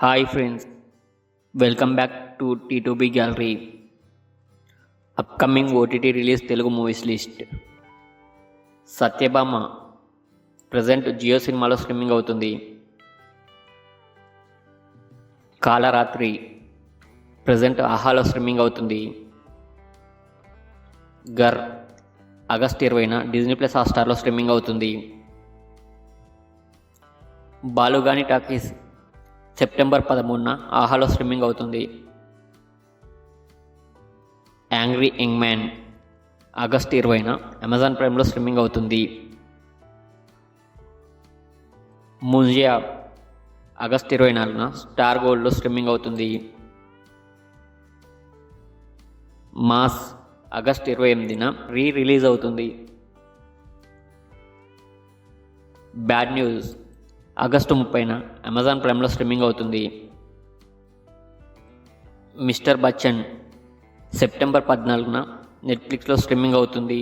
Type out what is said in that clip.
Hi friends, welcome back to T2B gallery. Upcoming OTT release Telugu movies list. Satyabhama present Jio సినిమాలో streaming అవుతుంది. Kalaratri present ఆహాలో streaming అవుతుంది. గర్ August 20న డిజ్నీ ప్లస్ హాట్స్టార్లో స్ట్రీమింగ్ అవుతుంది. బాలుగాని టాకీస్ సెప్టెంబర్ 13న ఆహాలో స్ట్రీమింగ్ అవుతుంది. యాంగ్రీ యంగ్ మ్యాన్ ఆగస్ట్ 20న అమెజాన్ ప్రైమ్లో స్ట్రీమింగ్ అవుతుంది. ముంజియా ఆగస్ట్ 24న స్టార్ గోల్డ్లో స్ట్రీమింగ్ అవుతుంది. మాస్ ఆగస్ట్ 28న రిలీజ్ అవుతుంది. బ్యాడ్ న్యూస్ ఆగస్టు 30న అమెజాన్ ప్రైమ్లో స్ట్రీమింగ్ అవుతుంది. మిస్టర్ బచ్చన్ సెప్టెంబర్ 14న నెట్ఫ్లిక్స్లో స్ట్రీమింగ్ అవుతుంది.